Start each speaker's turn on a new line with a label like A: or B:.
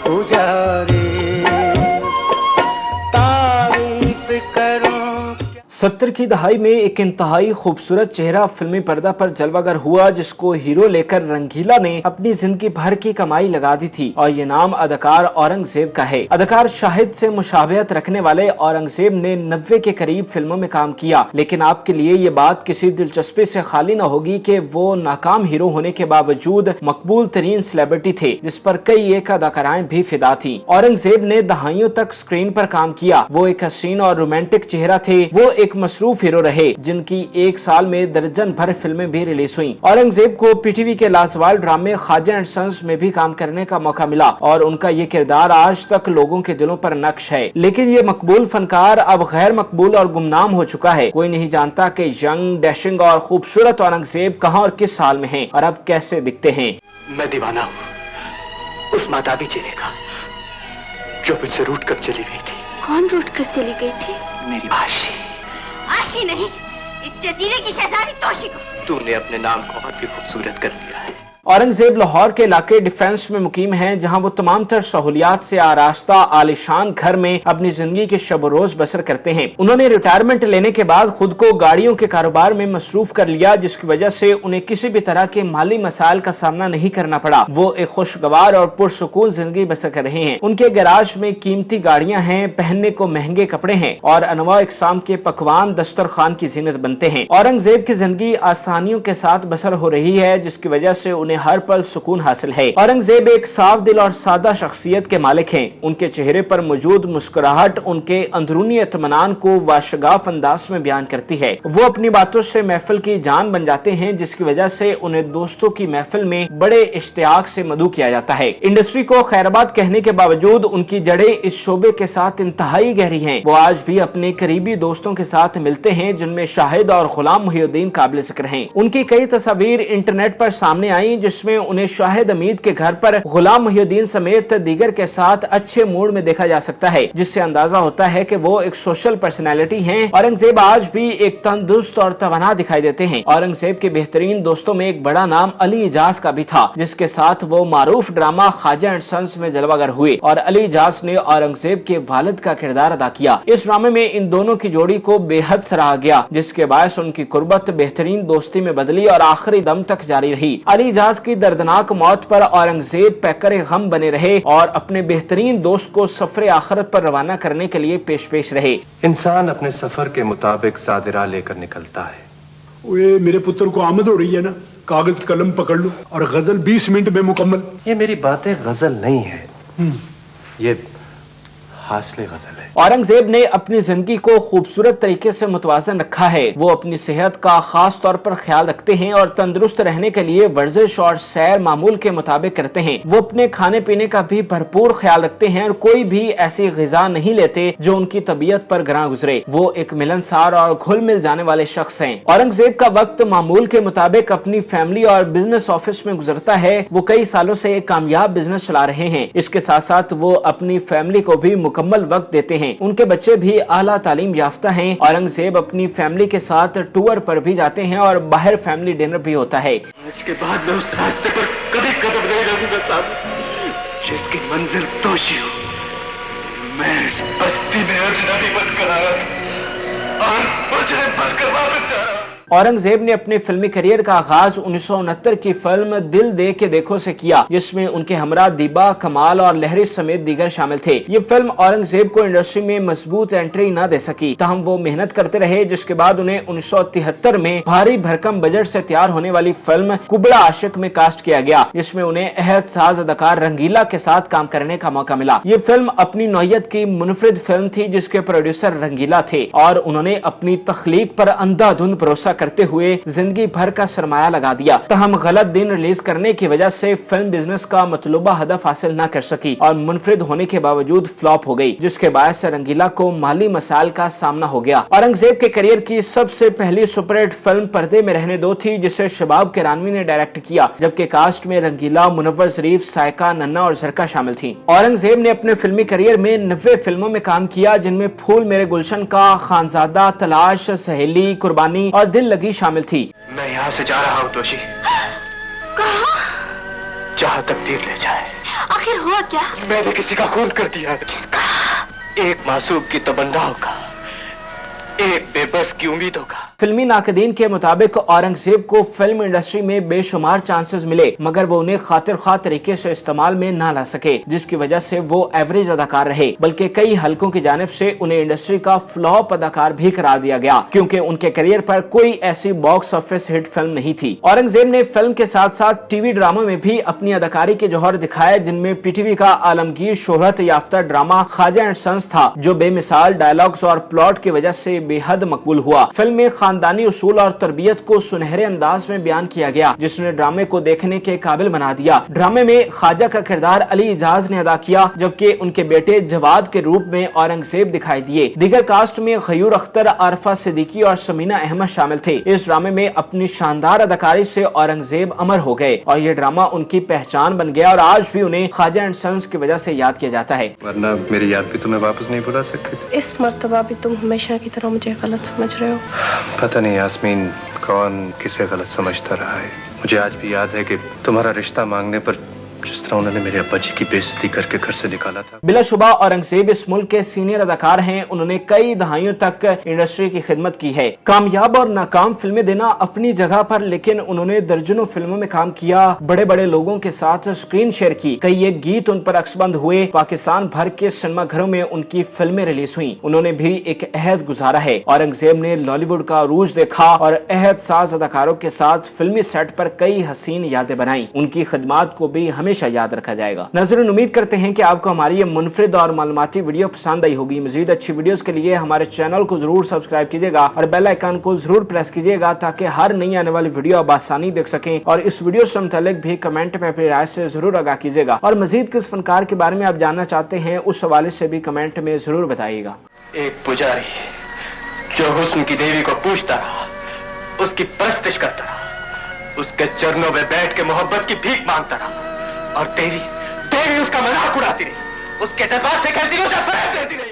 A: पुजारी, तारीफ करूं।
B: 70 की दहाई में एक इंतहाई खूबसूरत चेहरा फिल्मी पर्दा पर जलवागर हुआ, जिसको हीरो लेकर रंगीला ने अपनी जिंदगी भर की कमाई लगा दी थी, और ये नाम अदाकार औरंगजेब का है। अदाकार शाहिद से मुशाबहत रखने वाले औरंगजेब ने 90 के करीब फिल्मों में काम किया, लेकिन आपके लिए ये बात किसी दिलचस्पी से खाली न होगी कि वो नाकाम हीरो होने के बावजूद मकबूल तरीन सेलिब्रिटी थे, जिस पर कई एक अदाकाराएं भी फिदा थी। औरंगजेब ने दहाइयों तक स्क्रीन पर काम किया। वो एक हसीन और रोमांटिक चेहरा थे। वो एक मसरूफ हीरो रहे, जिनकी एक साल में दर्जन भर फिल्में भी रिलीज हुई। औरंगजेब को पीटीवी के लाजवाब ड्रामे ख्वाजा एंड सन्स में भी काम करने का मौका मिला, और उनका ये किरदार आज तक लोगों के दिलों पर नक्श है। लेकिन ये मकबूल फनकार अब गैर मकबूल और गुमनाम हो चुका है। कोई नहीं जानता कि यंग, डैशिंग और खूबसूरत औरंगजेब कहाँ और किस हाल में है, और अब कैसे दिखते हैं।
C: मैं दीवाना हूँ उस माताबी चेहरे का, जो मुझसे रूठ कर चली गई थी।
D: कौन रूठ कर चली गई थी?
C: मेरी आशी।
D: आशी नहीं, इस जजीरे की शहजादी तोशी को।
C: तूने अपने नाम को और भी खूबसूरत कर दिया है।
B: औरंगजेब लाहौर के इलाके डिफेंस में मुकीम हैं, जहां वो तमाम तर सहूलियात से आरास्ता आलिशान घर में अपनी जिंदगी के शब रोज बसर करते हैं। उन्होंने रिटायरमेंट लेने के बाद खुद को गाड़ियों के कारोबार में मसरूफ कर लिया, जिसकी वजह से उन्हें किसी भी तरह के माली मसाइल का सामना नहीं करना पड़ा। वो एक खुशगवार और पुरसुकून जिंदगी बसर कर रहे हैं। उनके गैराज में कीमती गाड़ियां हैं, पहनने को महंगे कपड़े हैं, और अनवा इकसाम के पकवान दस्तरखान की जीनत बनते हैं। औरंगजेब की जिंदगी आसानियों के साथ बसर हो रही है, जिसकी वजह से उन्हें हर पल सुकून हासिल है। औरंगजेब एक साफ दिल और सादा शख्सियत के मालिक हैं। उनके चेहरे पर मौजूद मुस्कुराहट उनके अंदरूनी इत्मीनान को वाशगाफ अंदाज में बयान करती है। वो अपनी बातों से महफिल की जान बन जाते हैं, जिसकी वजह से उन्हें दोस्तों की महफिल में बड़े इश्तियाक से मदऊ किया जाता है। इंडस्ट्री को खैराबाद कहने के बावजूद उनकी जड़ें इस शोबे के साथ इंतहाई गहरी हैं। वो आज भी अपने करीबी दोस्तों के साथ मिलते हैं, जिनमें शाहिद और गुलाम मुहिउद्दीन काबिल जिक्र हैं। उनकी कई तस्वीर इंटरनेट पर सामने आई, जिसमें उन्हें शाहिद हमीद के घर पर गुलाम मुहिउद्दीन समेत दीगर के साथ अच्छे मूड में देखा जा सकता है, जिससे अंदाजा होता है कि वो एक सोशल पर्सनैलिटी हैं। औरंगजेब आज भी एक तंदुरुस्त और तवाना दिखाई देते हैं। औरंगजेब के बेहतरीन दोस्तों में एक बड़ा नाम अली इजाज का भी था, जिसके साथ वो मारूफ ड्रामा ख्वाजा एंड सन्स में जलवागर हुए, और अली इजाज ने औरंगजेब के वालिद का किरदार अदा किया। इस ड्रामे में इन दोनों की जोड़ी को बेहद सराहा गया, जिसके बायस उनकी कुर्बत बेहतरीन दोस्ती में बदली और आखिरी दम तक जारी रही। अली इजाज की दर्दनाक मौत पर औरंगजेब पैकर गम बने रहे और अपने बेहतरीन दोस्त को सफर आखिरत पर रवाना करने के लिए पेश रहे।
E: इंसान अपने सफर के मुताबिक सादिरा लेकर निकलता है।
F: ये मेरे पुत्र को आमद हो रही है ना, कागज कलम पकड़ लो और गजल 20 मिनट में मुकम्मल।
E: ये मेरी बातें गजल नहीं है, ये हासिल गजल है।
B: औरंगजेब ने अपनी जिंदगी को खूबसूरत तरीके से मुतवाजन रखा है। वो अपनी सेहत का खास तौर पर ख्याल रखते हैं और तंदुरुस्त रहने के लिए वर्जिश और सैर मामूल के मुताबिक करते हैं। वो अपने खाने पीने का भी भरपूर ख्याल रखते हैं और कोई भी ऐसी ग़िज़ा नहीं लेते जो उनकी तबीयत पर ग्रां गुजरे। वो एक मिलनसार और घुल मिल जाने वाले शख्स हैं। औरंगजेब का वक्त मामूल के मुताबिक अपनी फैमिली और बिजनेस ऑफिस में गुजरता है। वो कई सालों से एक कामयाब बिजनेस चला रहे हैं। इसके साथ साथ वो अपनी फैमिली को भी मुकम्मल वक्त देते हैं। उनके बच्चे भी आला तालीम याफ्ता हैं। औरंगजेब अपनी फैमिली के साथ टूर पर भी जाते हैं और बाहर फैमिली डिनर भी होता है।
C: इसके बाद मैं उस रास्ते पर कभी कदम नहीं रखूंगा साहब, जिसकी मंजिल तोशी हो। मैं इस बस्ती में अजनबी बनकर आया था और मुझे बनकर वापस जा रहा हूं।
B: औरंगजेब ने अपने फिल्मी करियर का आगाज 1969 की फिल्म दिल दे के देखो से किया, जिसमें उनके हमरा दीबा, कमाल और लहरी समेत दीगर शामिल थे। ये फिल्म औरंगजेब को इंडस्ट्री में मजबूत एंट्री न दे सकी, ताहम वो मेहनत करते रहे, जिसके बाद उन्हें 1973 में भारी भरकम बजट से तैयार होने वाली फिल्म कुबड़ा आशिक में कास्ट किया गया, जिसमें उन्हें अहद साज अदाकार रंगीला के साथ काम करने का मौका मिला। ये फिल्म अपनी नौयत की मुनफरिद फिल्म थी, जिसके प्रोड्यूसर रंगीला थे, और उन्होंने अपनी तख्लीक पर अंधाधुंध भरोसा करते हुए जिंदगी भर का सरमाया लगा दिया। तहम गलत दिन रिलीज करने की वजह से फिल्म बिजनेस का मतलूबा हदफ हासिल न कर सकी और मुनफरिद होने के बावजूद फ्लॉप हो गई, जिसके बायस रंगीला को माली मसाइल का सामना हो गया। औरंगजेब के करियर की सबसे पहली सुपरहिट फिल्म पर्दे में रहने दो थी, जिसे शबाब किरानवी ने डायरेक्ट किया, जबकि कास्ट में रंगीला, मुनव्वर ज़रीफ, सायका, नन्ना और झरका शामिल थी। औरंगजेब ने अपने फिल्मी करियर में 90 फिल्मों में काम किया, जिनमें फूल मेरे गुलशन का, खानजादा, तलाश, सहेली, कुर्बानी और दिल लगी शामिल थी।
C: मैं यहाँ से जा रहा हूँ तोशी,
D: कहाँ?
C: जहाँ तकदीर ले जाए।
D: आखिर हुआ क्या?
C: मैंने किसी का खून कर दिया।
D: किसका?
C: एक मासूम की तमन्नाओं का, एक बेबस की उम्मीदों का।
B: फिल्मी नाकदीन के मुताबिक औरंगजेब को फिल्म इंडस्ट्री में बेशुमार चांसेस मिले, मगर वो उन्हें खातिर खा तरीके से इस्तेमाल में ना ला सके, जिसकी वजह से वो एवरेज अदाकार रहे, बल्कि कई हलकों की जानिब से उन्हें इंडस्ट्री का फ्लॉप अदाकार भी करार दिया गया, क्योंकि उनके करियर पर कोई ऐसी बॉक्स ऑफिस हिट फिल्म नहीं थी। औरंगजेब ने फिल्म के साथ साथ टीवी ड्रामा में भी अपनी अदाकारी के जौहर दिखाए, जिनमें पीटीवी का आलमगीर शोहरत याफ्ता ड्रामा ख्वाजा एंड सन्स था, जो बेमिसाल डायलॉग्स और प्लॉट की वजह से बेहद मकबूल हुआ। फिल्म में खानदानी उसूल और तरबियत को सुनहरे अंदाज में बयान किया गया, जिसने ड्रामे को देखने के काबिल बना दिया। ड्रामे में ख्वाजा का किरदार अली इजाज ने अदा किया, जबकि उनके बेटे जवाद के रूप में औरंगजेब दिखाई दिए। दीगर कास्ट में गयूर अख्तर, आरफा सिद्दीकी और समीना अहमद शामिल थे। इस ड्रामे में अपनी शानदार अदाकारी से औरंगजेब अमर हो गए और ये ड्रामा उनकी पहचान बन गया और आज भी उन्हें ख्वाजा एंड सन्स की वजह से याद किया जाता है।
E: वरना मेरी याद भी तुम्हें वापस नहीं बुला सकती थी।
G: इस मर्तबा भी तुम हमेशा की तरह मुझे गलत समझ रहे हो।
E: पता नहीं यास्मीन कौन किसे गलत समझता रहा है। मुझे आज भी याद है कि तुम्हारा रिश्ता मांगने पर जिस तरह उन्होंने मेरे अब्बा जी की बेइज्जती करके घर से निकाला था।
B: बिलाशुबा औरंगजेब इस मुल्क के सीनियर अदाकार हैं। उन्होंने कई दहाइयों तक इंडस्ट्री की खिदमत की है। कामयाब और नाकाम फिल्में देना अपनी जगह पर, लेकिन उन्होंने दर्जनों फिल्मों में काम किया, बड़े बड़े लोगों के साथ स्क्रीन शेयर की, कई एक गीत उन पर अक्सबंद हुए। पाकिस्तान भर के सिनेमा घरों में उनकी फिल्में रिलीज हुई। उन्होंने भी एक अहद गुजारा है। औरंगजेब ने लॉलीवुड का अरूज देखा और अहद साज अदाकारों के साथ फिल्मी सेट पर कई हसीन यादें बनाई। उनकी खिदमात को भी हमेशा याद रखा जाएगा। नाज़रीन, उम्मीद करते हैं कि आपको हमारी ये मुनफरिद और मालूमाती वीडियो पसंद आई होगी। मजीद अच्छी वीडियोस के लिए हमारे चैनल को जरूर सब्सक्राइब कीजिएगा और बेल आइकन को जरूर प्रेस कीजिएगा, ताकि हर नई आने वाली वीडियो आप आसानी देख सकें। और इस वीडियो से मुतालिक भी कमेंट में अपनी राय से जरूर आगाह कीजिएगा और मजीद किस फनकार के बारे में आप जानना चाहते हैं उस हवाले से भी कमेंट में जरूर बताइएगा।
C: एक पुजारी जो हुस्न की देवी को पूछता रहा, उसकी परस्तिश करता रहा, उसके चरणों में बैठ के मोहब्बत की भीख मांगता रहा, और देवी उसका मजाक उड़ाती रही, उसके दरबार से कहती रही, उसे फरेब देती रही।